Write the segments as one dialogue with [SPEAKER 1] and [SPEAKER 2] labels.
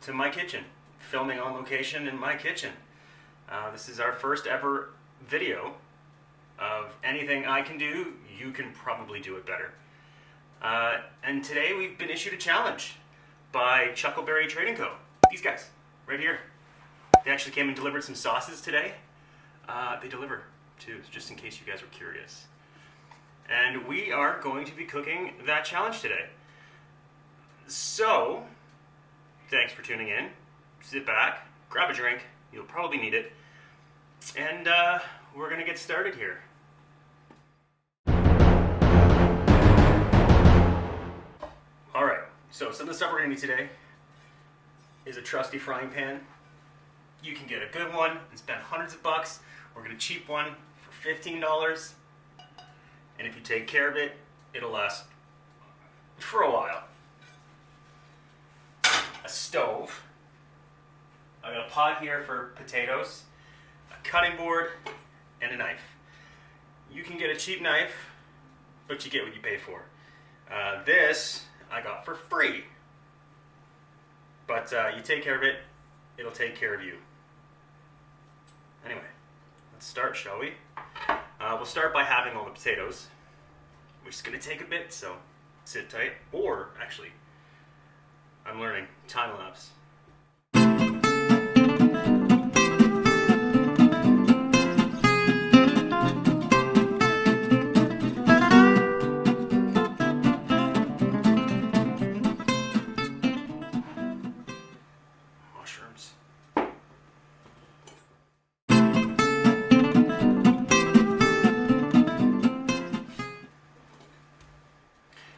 [SPEAKER 1] to my kitchen, filming on location in my kitchen. This is our first ever video of anything I can do. You can probably do it better. And today we've been issued a challenge by Chuckleberry Trading Co. These guys, right here. They actually came and delivered some sauces today. They deliver too, just in case you guys were curious. And we are going to be cooking that challenge today. So, thanks for tuning in. Sit back, grab a drink, you'll probably need it, and we're gonna get started here. Alright, so some of the stuff we're gonna need today is a trusty frying pan. You can get a good one and spend hundreds of bucks, or get a cheap one for $15. And if you take care of it, it'll last for a while. A stove. I got a pot here for potatoes, a cutting board, and a knife. You can get a cheap knife, but you get what you pay for. This I got for free. But you take care of it, it'll take care of you. Anyway, let's start, shall we? We'll start by having all the potatoes, which is going to take a bit, so sit tight. Or, actually, I'm learning time-lapse. Mushrooms.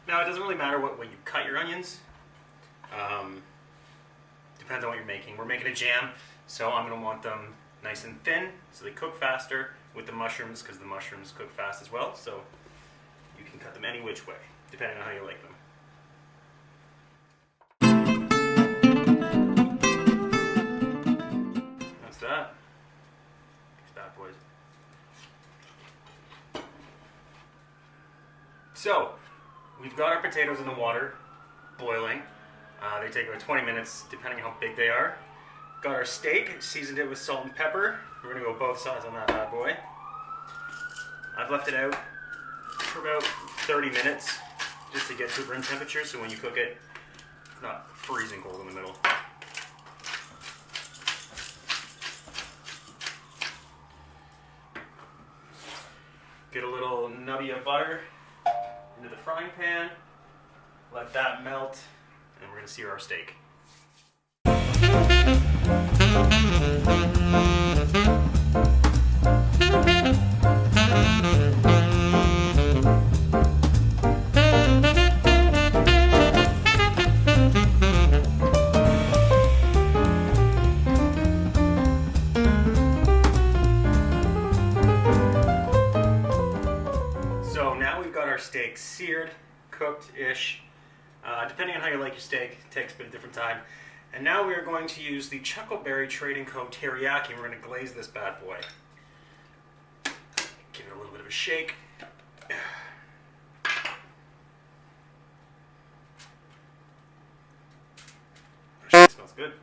[SPEAKER 1] Now, it doesn't really matter what way you cut your onions. Depends on what you're making. We're making a jam, so I'm going to want them nice and thin so they cook faster with the mushrooms, because the mushrooms cook fast as well, so you can cut them any which way, depending on how you like them. That's that. These bad boys. So, we've got our potatoes in the water, boiling. They take about 20 minutes, depending on how big they are. Got our steak, seasoned it with salt and pepper. We're going to go both sides on that bad boy. I've left it out for about 30 minutes, just to get to room temperature, so when you cook it, it's not freezing cold in the middle. Get a little nubby of butter into the frying pan, let that melt, and we're going to sear our steak. So now we've got our steak seared, cooked-ish. Depending on how you like your steak, it takes a bit of different time. And now we are going to use the Chuckleberry Trading Co. Teriyaki. We're going to glaze this bad boy. Give it a little bit of a shake. It smells good.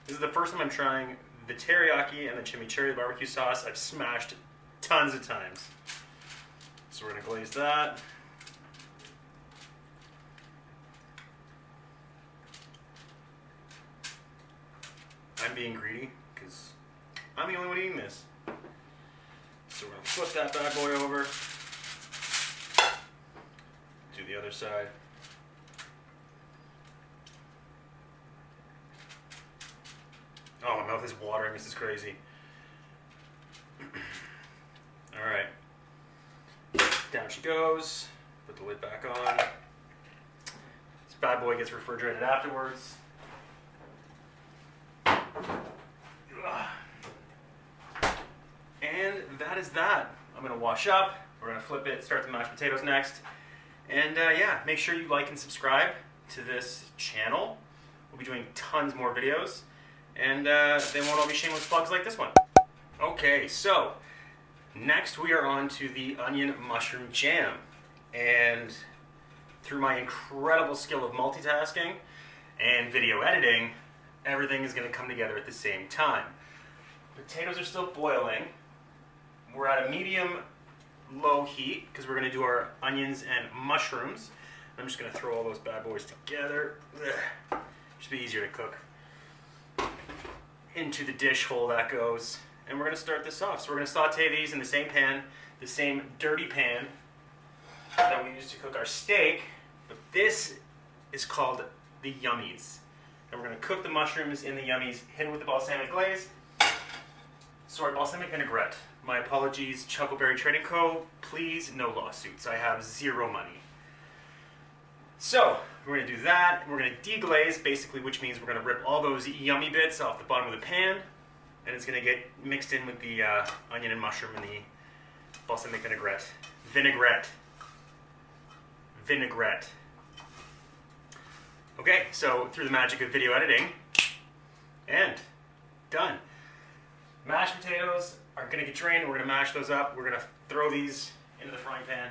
[SPEAKER 1] This is the first time I'm trying the teriyaki and the chimichurri barbecue sauce. I've smashed tons of times. So we're going to glaze that. I'm being greedy because I'm the only one eating this. So we're going to flip that bad boy over. Do the other side. Oh, my mouth is watering. This is crazy. Alright. Down she goes. Put the lid back on. This bad boy gets refrigerated afterwards. And that is that. I'm going to wash up. We're going to flip it, start the mashed potatoes next. And yeah, make sure you like and subscribe to this channel. We'll be doing tons more videos. And they won't all be shameless plugs like this one. Okay, so next we are on to the onion mushroom jam. And through my incredible skill of multitasking and video editing, everything is going to come together at the same time. Potatoes are still boiling. We're at a medium-low heat because we're going to do our onions and mushrooms. I'm just going to throw all those bad boys together. Ugh. Just be easier to cook. Into the dish hole that goes. And we're going to start this off. So we're going to saute these in the same pan, the same dirty pan that we use to cook our steak. But this is called the yummies. And we're going to cook the mushrooms in the yummies, hidden with the balsamic glaze. Sorry, balsamic vinaigrette. My apologies, Chuckleberry Trading Co. Please, no lawsuits. I have zero money. So, we're going to do that. We're going to deglaze, basically, which means we're going to rip all those yummy bits off the bottom of the pan. And it's going to get mixed in with the onion and mushroom and the balsamic vinaigrette. Vinaigrette. Okay, so through the magic of video editing, and done. Mashed potatoes are going to get drained. We're going to mash those up. We're going to throw these into the frying pan.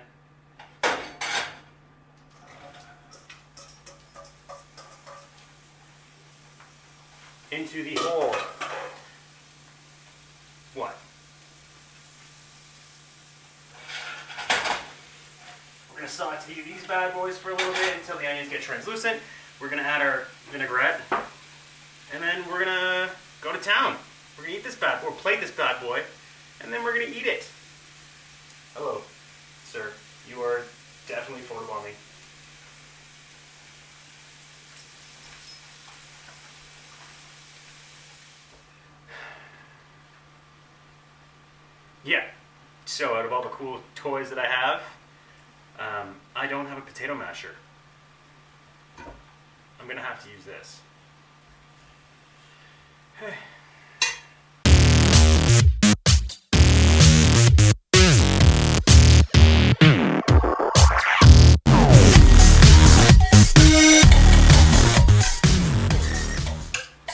[SPEAKER 1] Into the hole. What? We're going to saute these bad boys for a little bit until the onions get translucent. We're going to add our vinaigrette. And then we're going to go to town. We're going to eat this bad boy, plate this bad boy, and then we're going to eat it. Hello, sir. You are definitely photobombing. Yeah, so out of all the cool toys that I have, I don't have a potato masher. I'm going to have to use this. Hey.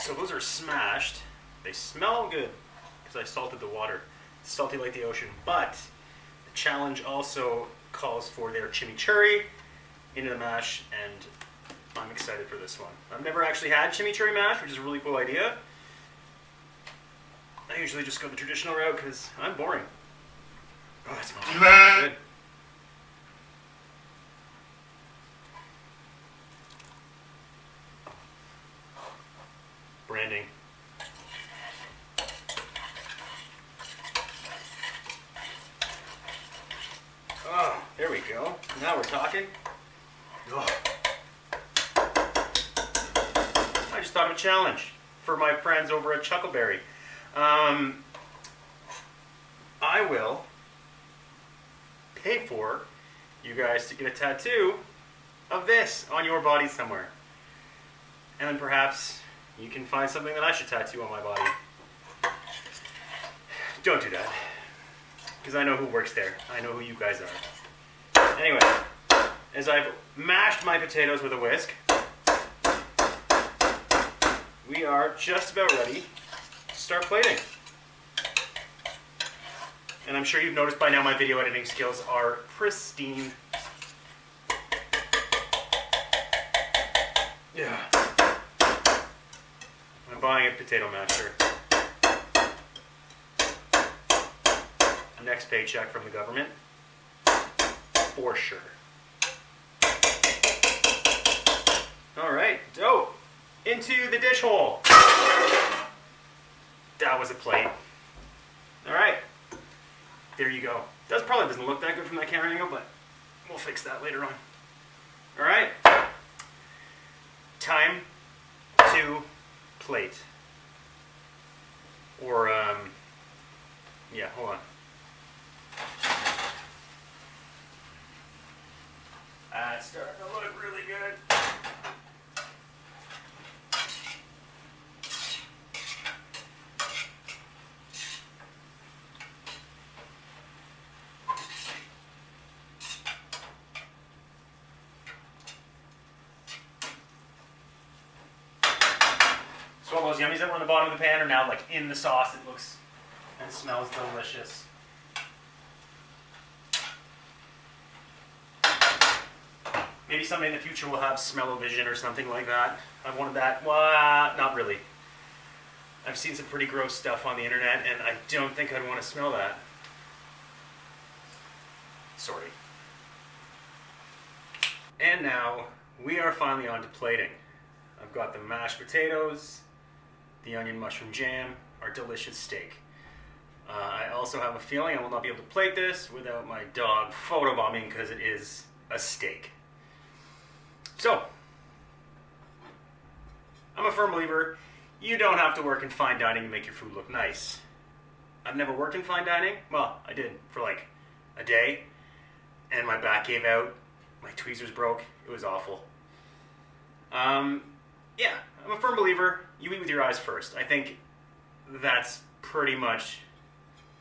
[SPEAKER 1] So those are smashed. They smell good because I salted the water. It's salty like the ocean, but the challenge also calls for their chimichurri into the mash, and I'm excited for this one. I've never actually had chimichurri mash, which is a really cool idea. I usually just go the traditional route because I'm boring. Oh, that smells good. Branding. Oh, there we go. Now we're talking. Ugh. I just thought of a challenge for my friends over at Chuckleberry. I will pay for you guys to get a tattoo of this on your body somewhere. And then perhaps you can find something that I should tattoo on my body. Don't do that. Because I know who works there. I know who you guys are. Anyway, as I've mashed my potatoes with a whisk, we are just about ready to start plating. And I'm sure you've noticed by now my video editing skills are pristine. Yeah. I'm buying a potato masher. Next paycheck from the government. For sure. Alright, dope. Into the dish hole. That was a plate. Alright. There you go. Probably doesn't look that good from that camera angle, but we'll fix that later on. Alright. Time to plate. Or, yeah, hold on. That's starting to look really good. So all those yummies that were on the bottom of the pan are now like in the sauce. It looks and smells delicious. Maybe someday in the future we'll have smell-o-vision or something like that. I've wanted that. Well, not really. I've seen some pretty gross stuff on the internet, and I don't think I'd want to smell that. Sorry. And now, we are finally on to plating. I've got the mashed potatoes, the onion mushroom jam, our delicious steak. I also have a feeling I will not be able to plate this without my dog photobombing because it is a steak. So, I'm a firm believer, you don't have to work in fine dining to make your food look nice. I've never worked in fine dining. Well, I did for like a day, and my back gave out, my tweezers broke, it was awful. Yeah, I'm a firm believer, you eat with your eyes first. I think that's pretty much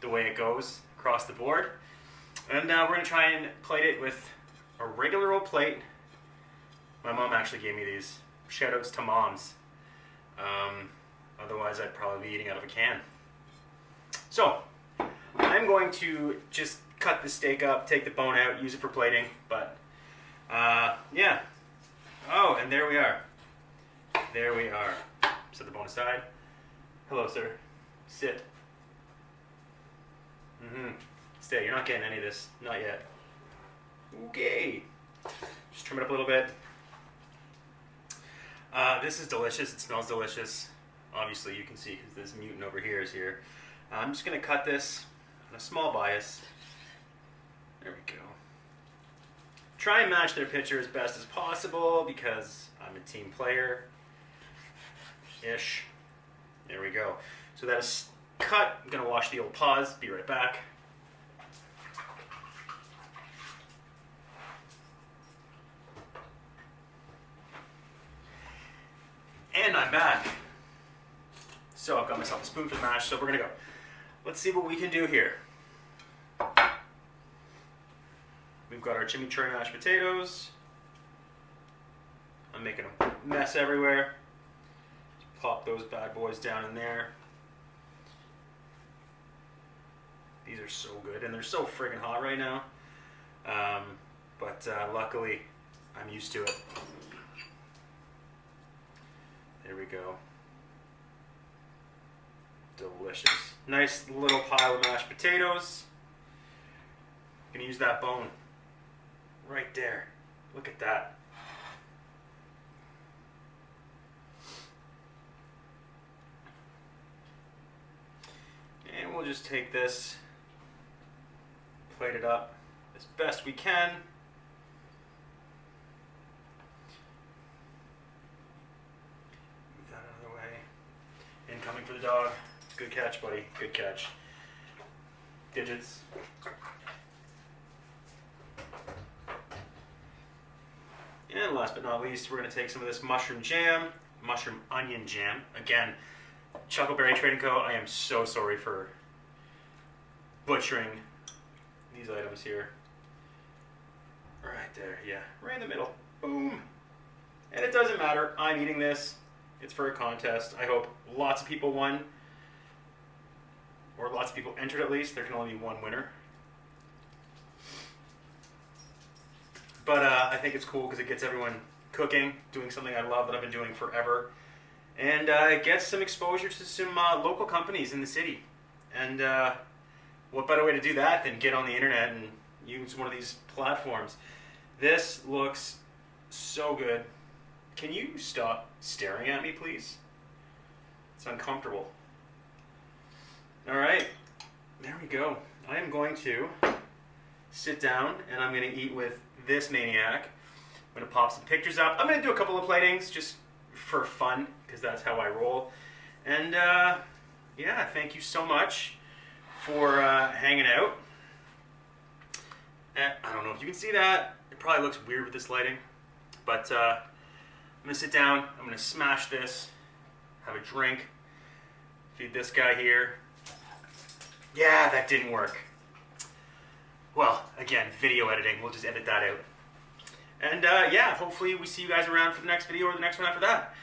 [SPEAKER 1] the way it goes across the board. And we're going to try and plate it with a regular old plate. My mom actually gave me these. Shoutouts to moms. Otherwise, I'd probably be eating out of a can. So, I'm going to just cut the steak up, take the bone out, use it for plating. But, yeah. Oh, and there we are. There we are. Set the bone aside. Hello, sir. Sit. Stay. You're not getting any of this. Not yet. Okay. Just trim it up a little bit. This is delicious. It smells delicious. Obviously, you can see because this mutant over here is here. I'm just going to cut this on a small bias. There we go. Try and match their picture as best as possible because I'm a team player. Ish. There we go. So that is cut. I'm going to wash the old paws. Be right back. And I'm back. So I've got myself a spoon for the mash, so we're going to go. Let's see what we can do here. We've got our chimichurri mashed potatoes. I'm making a mess everywhere. Just pop those bad boys down in there. These are so good, and they're so friggin' hot right now. But luckily, I'm used to it. There we go. Delicious. Nice little pile of mashed potatoes. I'm gonna use that bone right there. Look at that. And we'll just take this, plate it up as best we can. Move that out of the way. Incoming for the dog. Good catch, buddy. Good catch. Digits. And last but not least, we're going to take some of this mushroom jam, mushroom onion jam. Again, Chuckleberry Trading Co. I am so sorry for butchering these items here. Right there, yeah, right in the middle. Boom. And it doesn't matter. I'm eating this. It's for a contest. I hope lots of people won. Or lots of people entered at least. There can only be one winner. But I think it's cool because it gets everyone cooking, doing something I love that I've been doing forever. And it gets some exposure to some local companies in the city. And what better way to do that than get on the internet and use one of these platforms. This looks so good. Can you stop staring at me, please? It's uncomfortable. All right, there we go. I am going to sit down and I'm going to eat with this maniac. I'm going to pop some pictures up. I'm going to do a couple of platings just for fun because that's how I roll. And yeah, thank you so much for hanging out. I don't know if you can see that. It probably looks weird with this lighting. But I'm going to sit down. I'm going to smash this, have a drink, feed this guy here. Yeah, that didn't work. Well, again, video editing. We'll just edit that out. And yeah, hopefully we see you guys around for the next video or the next one after that.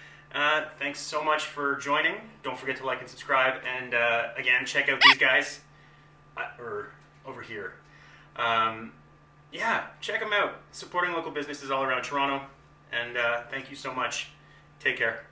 [SPEAKER 1] Thanks so much for joining. Don't forget to like and subscribe. And again, check out these guys. Or over here. Yeah, check them out. Supporting local businesses all around Toronto. And thank you so much. Take care.